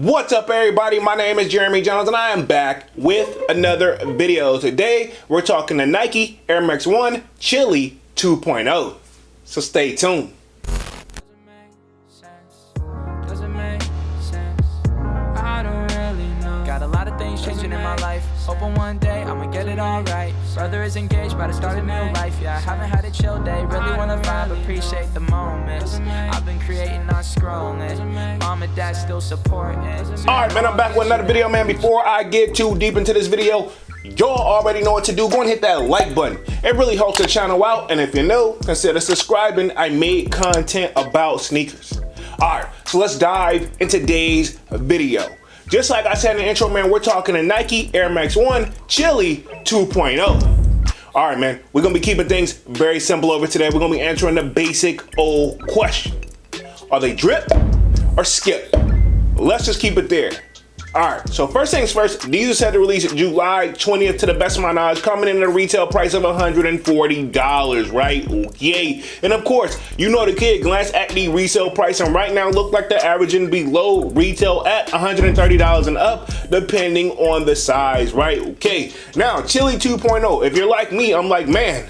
What's up everybody, my name is Jeremy Jones and I am back with another video. Today we're talking the Nike Air Max 1 Chili 2.0, so stay tuned. Got a lot of things changing in my life. Hoping one day I'ma get it all right. Brother is engaged, about to start a new life. Yeah, I haven't had a chill day. Really wanna vibe, appreciate the moments. I've been creating, not scrolling. Mom and dad still supporting. Alright man, I'm back with another video, man. Before I get too deep into this video, y'all already know what to do. Go and hit that like button. It really helps the channel out. And if you're new, consider subscribing. I made content about sneakers. Alright, so let's dive into today's video. Just like I said in the intro, man, we're talking the Nike Air Max 1 Chili 2.0. All right, man, we're gonna be keeping things very simple over today. We're gonna be answering the basic old question. Are they drip or skip? Let's just keep it there. All right, so first things first, these are set to release July 20th to the best of my knowledge, coming in at a retail price of $140, right? Yay. And of course, you know the kid, glance at the resale price, and right now look like they're averaging below retail at $130 and up, depending on the size, right? Okay, now Chili 2.0, if you're like me, I'm like, man,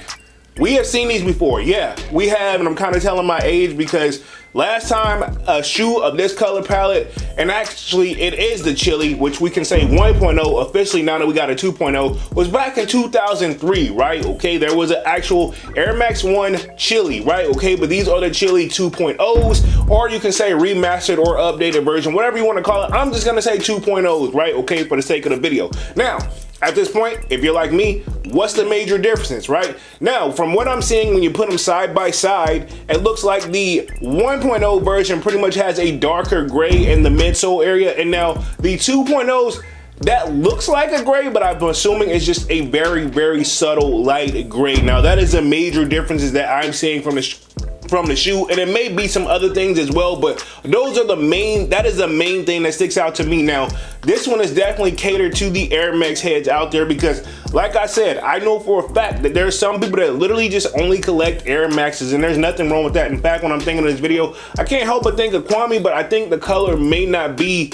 we have seen these before. Yeah, we have, and I'm kind of telling my age because last time a shoe of this color palette, and actually it is the Chili, which we can say 1.0 officially now that we got a 2.0, was back in 2003, right? Okay, there was an actual Air Max 1 Chili, right? Okay, but these are the Chili 2.0s, or you can say remastered or updated version, whatever you want to call it. I'm just gonna say 2.0s, right? Okay, for the sake of the video. Now, at this point, if you're like me, what's the major differences, right? Now, from what I'm seeing, when you put them side by side, it looks like the 1.0 version pretty much has a darker gray in the midsole area, and now the 2.0s, that looks like a gray, but I'm assuming it's just a very, very subtle light gray. Now, that is a major differences that I'm seeing from the shoe, and it may be some other things as well, but those are that is the main thing that sticks out to me. Now, this one is definitely catered to the Air Max heads out there because, like I said, I know for a fact that there's some people that literally just only collect Air Maxes, and there's nothing wrong with that. In fact, when I'm thinking of this video, I can't help but think of Kwame, but I think the color may not be,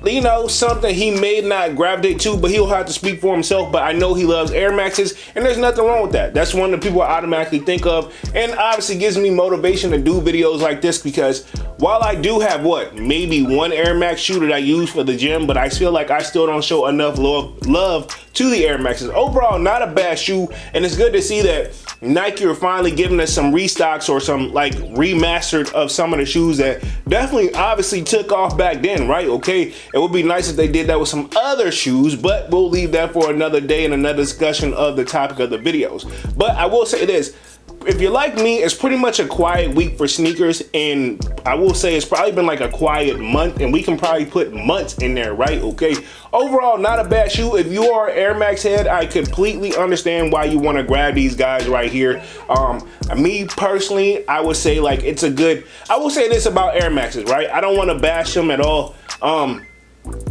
you know, something he may not gravitate to, but he'll have to speak for himself. But I know he loves Air Maxes, and there's nothing wrong with that. That's one of the people I automatically think of, and obviously gives me motivation to do videos like this because while I do have maybe one Air Max shoe that I use for the gym, but I feel like I still don't show enough love to the Air Maxes. Overall, not a bad shoe, and it's good to see that Nike are finally giving us some restocks or some like remastered of some of the shoes that definitely obviously took off back then, right? Okay, it would be nice if they did that with some other shoes, but we'll leave that for another day and another discussion of the topic of the videos. But I will say this, if you're like me, it's pretty much a quiet week for sneakers, and I will say it's probably been like a quiet month, and we can probably put months in there, right? Okay, overall, not a bad shoe. If you are an Air Max head, I completely understand why you want to grab these guys right here. Me personally, I would say like it's a good, I will say this about Air Maxes, right? I don't want to bash them at all.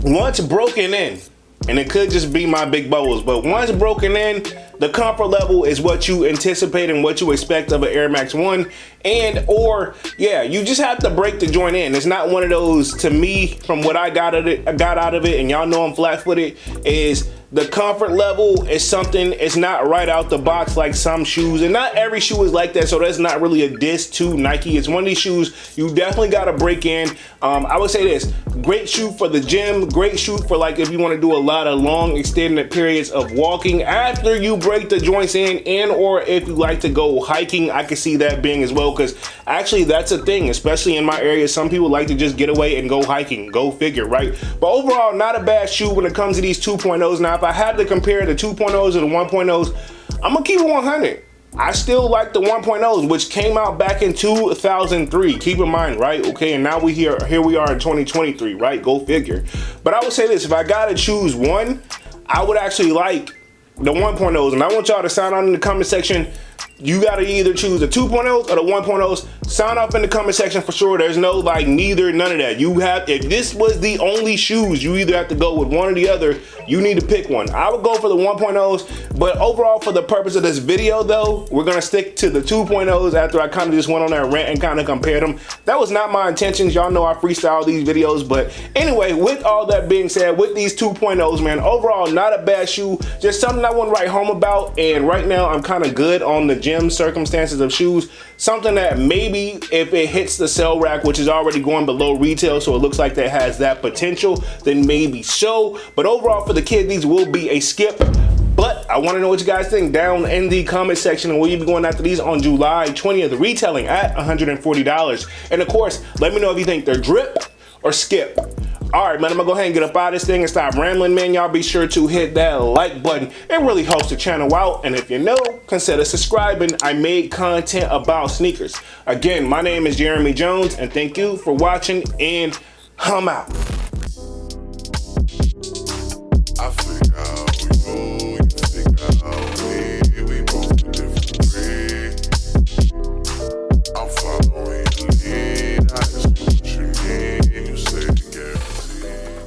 Once broken in, and it could just be my big bubbles, but once broken in, the comfort level is what you anticipate and what you expect of an Air Max 1, yeah, you just have to break the joint in. It's not one of those, to me, from what I got out of it, and y'all know I'm flat-footed, is the comfort level is something, it's not right out the box like some shoes, and not every shoe is like that, so that's not really a diss to Nike. It's one of these shoes you definitely got to break in. I would say this, great shoe for the gym, great shoe for like if you want to do a lot of long extended periods of walking after you break the joints in, and or if you like to go hiking, I can see that being as well, because actually that's a thing, especially in my area. Some people like to just get away and go hiking, go figure, right? But overall, not a bad shoe when it comes to these 2.0s. Now, if I had to compare the 2.0s and the 1.0s, I'm gonna keep it 100. I still like the 1.0s, which came out back in 2003. Keep in mind, right? Okay, and now here we are in 2023, right? Go figure. But I would say this, if I gotta choose one, I would actually like the 1.0s, and I want y'all to sign on in the comment section. You gotta either choose the 2.0s or the 1.0s. Sound off in the comment section for sure. There's no like neither, none of that. You have, if this was the only shoes, you either have to go with one or the other. You need to pick one. I would go for the 1.0s, but overall for the purpose of this video though, we're gonna stick to the 2.0s after I kind of just went on that rant and kind of compared them. That was not my intentions. Y'all know I freestyle these videos, but anyway, with all that being said, with these 2.0s, man, overall not a bad shoe, just something I want to write home about. And right now I'm kind of good on the gym circumstances of shoes, something that maybe if it hits the sell rack, which is already going below retail, so it looks like that has that potential, then maybe so. But overall for the kid, these will be a skip. But I want to know what you guys think down in the comment section, and will you be going after these on July 20th, retailing at $140? And of course, let me know if you think they're drip or skip. All right, man, I'm gonna go ahead and get up out of this thing and stop rambling, man. Y'all be sure to hit that like button. It really helps the channel out. And if you're new, consider subscribing. I made content about sneakers. Again, my name is Jeremy Jones, and thank you for watching, and I'm out.